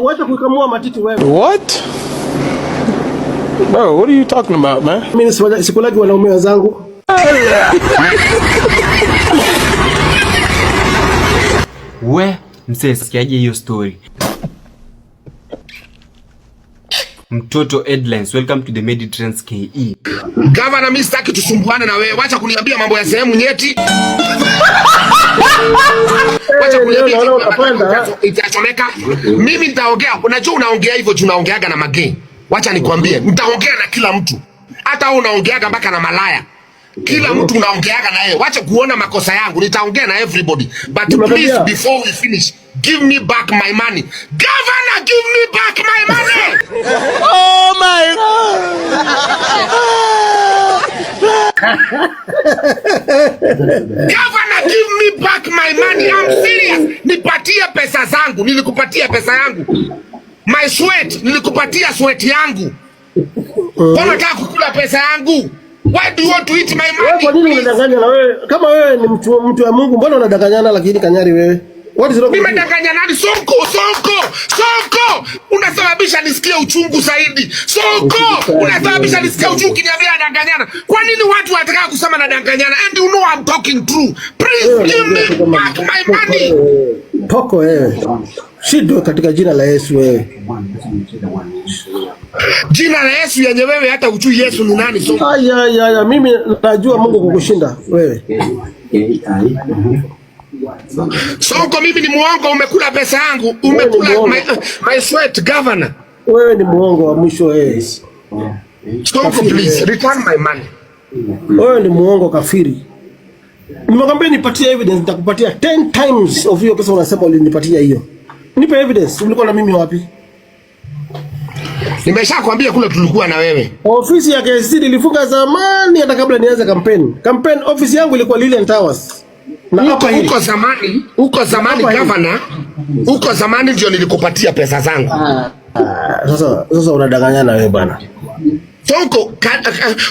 Wacha kukamua matiti wewe. What? Bro, what are you talking about, man? Mimi sikulagi wanaume wenzangu. We, msee sikiaje hiyo story? Mtoto headlines, welcome to the Meditrans KE. Governor, mimi sitaki tusumbuane na wewe. Wacha kuniambia mambo ya sehemu nyeti. Wacha kuniambia itachomeka. Mimi nitaongea. Unajua unaongea hivyo tunaongeaga na mageni. Wacha nikwambie, nitaongea na kila mtu. Hata wewe unaongeaga mpaka na malaya. Kila mtu unaongeaga na yeye. Wacha kuona makosa yangu. Nitaongea na everybody. But please, before we finish, give me back my money. Governor, give me back my money. Oh my God. Governor, give me back my money. I'm serious. Nipatie pesa zangu. Nilikupatia pesa yangu. My sweat. Nilikupatia sweat yangu. Unataka kukula pesa yangu? Why do you want to eat my money? Kwa nini unadanganya na wewe? Kama wewe ni mtu wa Mungu, mbona unadanganyana lakini kanyari wewe? What is wrong? Mimi nadanganya nani? Sonko. Unasababisha nisikie uchungu zaidi. Sonko, unasababisha nisikie uchungu kiniambia nadanganyana. Kwa nini watu wanataka kusema nadanganyana? And you know I'm talking true. Please give me back my money. Poko wewe. Shido katika jina la Yesu wewe. Jina la Yesu yenye wewe hata ujui Yesu ni nani? Sonko. Aya, mimi najua Mungu kukushinda wewe. Sonko, mimi ni muongo, umekula pesa yangu, umekula my sweat, governor. Wewe ni muongo wa mwisho wewe. Sonko, please return my money. Wewe ni muongo kafiri. Nimekwambia nipatie evidence, nitakupatia 10 times of hiyo pesa unasema ulinipatia hiyo. Nipe evidence, ulikuwa na mimi wapi? Nimeshakwambia kule tulikuwa na wewe. Ofisi ya KCC nilifunga zamani hata kabla nianze campaign. Campaign office yangu ilikuwa Lilian Towers. Na hapa huko zamani governor, huko zamani ndio nilikupatia pesa zangu. Sasa unadanganyana wewe bwana. Sonko,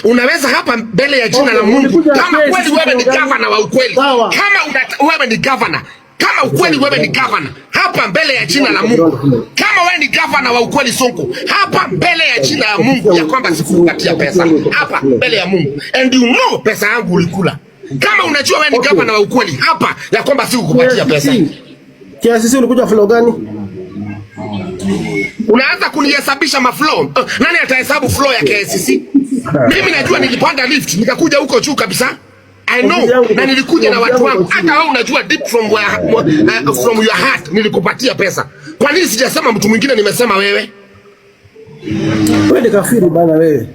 unaweza hapa mbele ya jina la Mungu kama kweli wewe ni governor wa ukweli. Kama wewe ni governor, kama ukweli wewe ni governor, hapa mbele ya jina la Mungu. Kama wewe ni governor wa ukweli Sonko, hapa mbele ya jina la Mungu ya kwamba sikupatia pesa. Hapa mbele ya Mungu. And you know pesa yangu ulikula. Kama unajua wewe ni governor wa ukweli hapa ya kwamba sikukupatia pesa. KCC ulikuja flow gani? Unaanza kunihesabisha maflow. Nani atahesabu flow ya KCC? Mimi najua nilipanda lift nikakuja huko juu kabisa. I know, na nilikuja na watu wangu. Hata wewe unajua deep from your heart nilikupatia pesa. Kwa nini sijasema mtu mwingine, nimesema wewe? Wewe ni kafiri bana wewe.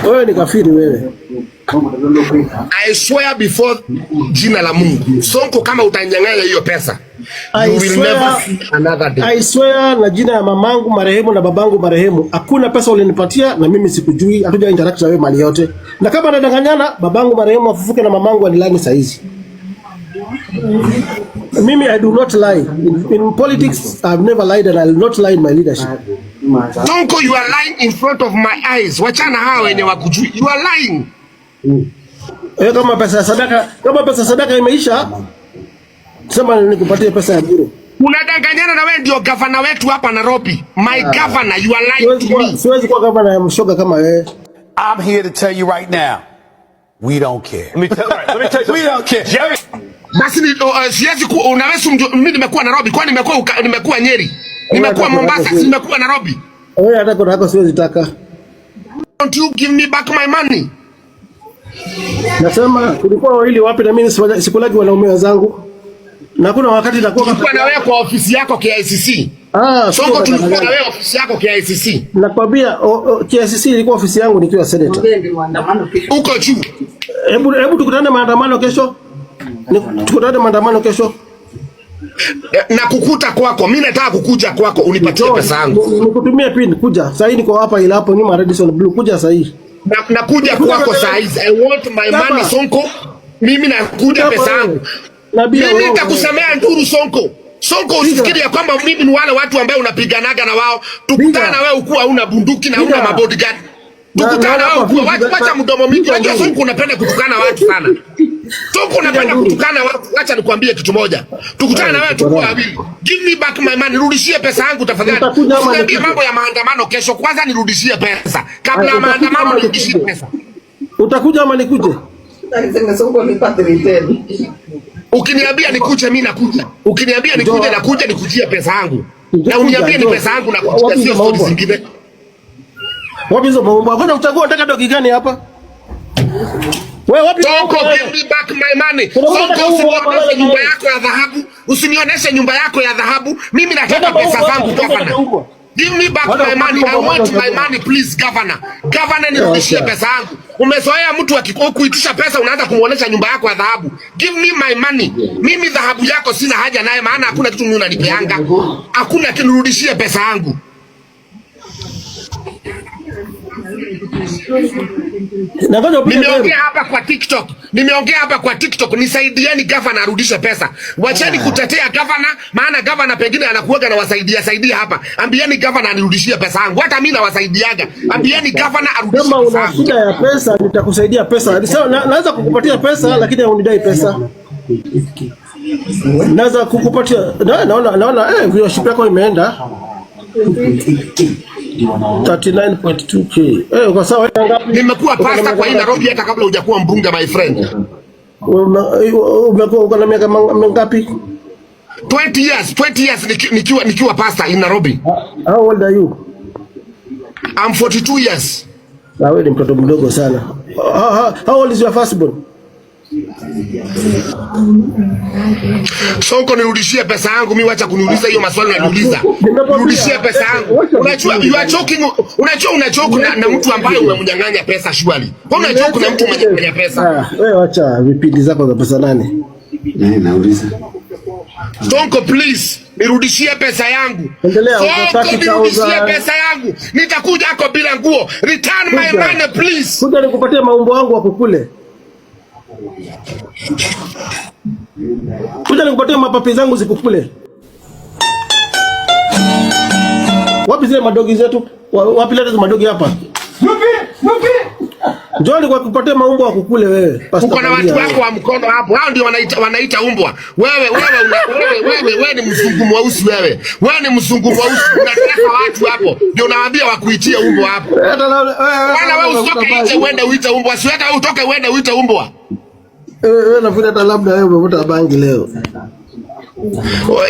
Wewe ni kafiri wewe. I swear before jina la Mungu, Sonko, kama utanyang'anya hiyo pesa, you will never see another day. I swear na jina ya mamangu marehemu na babangu marehemu, hakuna pesa ulinipatia na mimi sikujui, hatuja interact na wewe mali yote. Na kama nadanganyana, babangu marehemu afufuke na mamangu anilani saizi. Mimi I do not lie. In politics I've never lied and I'll not lie in my leadership. Sonko, you are lying in front of my eyes. Wachana hao wenye wakujui. You are lying. Kama pesa sadaka imeisha, sema nikupatie pesa ya bure. Unadanganyana na wewe ndio governor wetu hapa Nairobi. My governor, you are lying to me. Siwezi kuwa governor ya mshoga kama wewe. I'm here to tell you right now, we don't care. Let me tell you, we don't care. Jerry. Basi siwezi unaweza mimi nimekuwa Nairobi, kwani nimekuwa Nyeri. Nimekuwa Mombasa, nimekuwa Nairobi. Wewe hata kwa hako siwezi taka. Don't you give me back my money? Nasema kulikuwa wawili wapi na mimi sikulagi wanaume wenzangu. Na kuna wakati nakuwa na wewe kwa ofisi yako KICC. Sonko, tulikuwa na wewe ofisi yako KICC. Nakwambia KICC ilikuwa ofisi yangu nikiwa senator. Uko juu. Hebu tukutane maandamano kesho. Tukutane maandamano kesho. Na kukuta kwako, mimi nataka kukuja kwako unipatie pesa yangu. Nikutumie pin kuja. Sasa hivi niko hapa ila hapo nyuma Radisson Blue, kuja sasa hivi. Nakuja kwako sasa hivi. I want my money Sonko. Mimi nakuja pesa yangu. Mimi nitakusamea nduru Sonko. Sonko, usifikiri ya kwamba mimi ni wale watu ambao unapiganaga na wao. Tukutana na wewe ukuwa una bunduki na una mabodyguard. Tukutana huko, wacha mdomo mingi. Unajua Sonko unapenda kutukana watu sana. Sonko unapenda kutukana watu. Acha nikwambie kitu moja. Tukutana na wewe tukua wawili. Give me back my money. Nirudishie pesa yangu tafadhali. Usiniambie mambo ya maandamano kesho. Kwanza nirudishie pesa. Kabla ya maandamano nirudishie pesa. Utakuja ama nikuje? Ukiniambia nikuje mimi nakuja. Ukiniambia nikuje nakuja nikujie pesa yangu. Na uniambie ni pesa yangu na kuja, sio story zingine. Wapi hizo maombo? Kwani utagua unataka dogi gani hapa? Wewe wapi? Sonko, give me back my money. Sonko, usinionyeshe nyumba yako ya dhahabu. Usinionyeshe nyumba yako ya dhahabu. Mimi nataka pesa zangu governor. Give me back my money. I want my money please governor. Governor nirudishie pesa yangu. Umezoea mtu akikuitisha pesa unaanza kumuonesha nyumba yako ya dhahabu. Give me my money. Mimi dhahabu yako sina haja naye, maana hakuna kitu mimi unanipeanga. Hakuna kinirudishie pesa yangu. Nimeongea hapa kwa TikTok. Nisaidieni governor arudishe pesa. Wacheni kutetea governor, maana governor pengine anakuaga na wasaidia hapa. Ambieni governor anirudishie pesa yangu. Hata mimi nawasaidiaga. Ambieni governor arudishie pesa yangu. Kama una shida ya pesa nitakusaidia pesa. Naweza kukupatia pesa lakini haunidai pesa. Naweza kukupatia. Naona viewership yako imeenda 39.2k. Kwa sawa nimekuwa pasta kwa hii Nairobi hata kabla hujakuwa mbunge my friend. Umekuwa uko na miaka mingapi? 20 years nikiwa pasta in Nairobi. How old are you? I'm 42 years. Wewe ni mtoto mdogo sana. How old is your firstborn? Sonko nirudishie pesa yangu. Mimi wacha kuniuliza hiyo maswali unaniuliza. Nirudishie pesa yangu. Unajua you are joking. Unajua na mtu ambaye umemnyang'anya pesa shwali. Unajua na mtu umemnyang'anya pesa. Wewe acha vipindi zako za pesa nani? Nauliza. Sonko please nirudishie pesa yangu. Sonko nirudishie pesa yangu. Nitakuja hako bila nguo. Return my money please. Kuja nikupatie maumbo yangu hapo kule. Kuja nikupatie mapapi zangu zikukule. Wapi zile madogi zetu? Wapi leta madogi hapa? Njoo nikupatie maumbo ya kukule wewe. Uko na watu wako wa mkono hapo. Hao ndio wanaita umbwa. Wewe ni mzungu mweusi wewe. Wewe ni mzungu mweusi. Unataka watu hapo. Ndio unawaambia wakuitie umbwa hapo. Wala wewe usitoke nje uende uite umbwa. Si hata utoke uende uite umbwa. Wewe nafuta hata labda wewe umevuta bangi leo.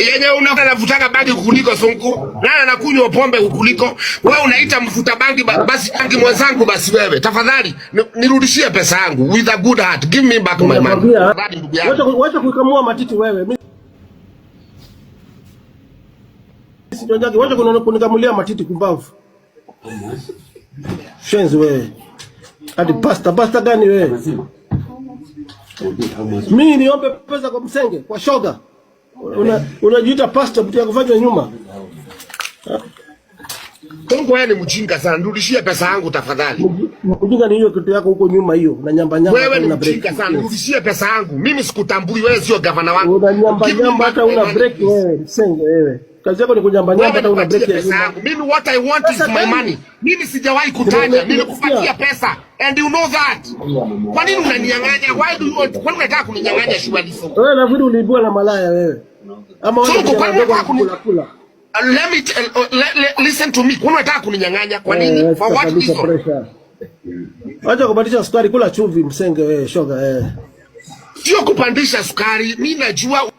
Yenye unavutaka bangi kukuliko Sonko. Nani anakunywa pombe kukuliko? Wewe unaita mvuta bangi basi bangi mwenzangu basi wewe. Tafadhali nirudishie pesa yangu with a good heart. Give me back my money. Wacha kukamua matiti wewe. Mimi sijojagi, wacha kunikamulia matiti kumbavu. Shenzi wewe. Hadi pasta gani wewe? Mimi niombe pesa kwa msenge, kwa shoga. Unajiita pastor mtu yakufanywa nyuma. Sonko wewe ni mjinga sana. Nirudishie pesa yangu tafadhali. Mjinga ni hiyo kitu yako huko nyuma hiyo. Na nyamba. Wewe ni mjinga sana. Nirudishie pesa yangu. Mimi sikutambui wewe sio governor wangu. Una nyamba hata una break wewe, msenge wewe. Kazi yako ni kunyamba hata una break pesa yangu. Mimi what I want is my money. Mimi sijawahi kutaja. Nilikupatia pesa. And you know that. Kwa nini unaninyang'anya? Why do you want? Kwa nini unataka kuninyang'anya shughuli Sonko? Wewe nafikiri uliibua na malaya wewe. Ama wewe kula. Let me listen to me. Kwa nini unataka kuninyang'anya? Kwa nini? For what reason? Acha kupandisha sukari, kula chumvi msenge wewe shoga Sio kupandisha sukari. Mimi najua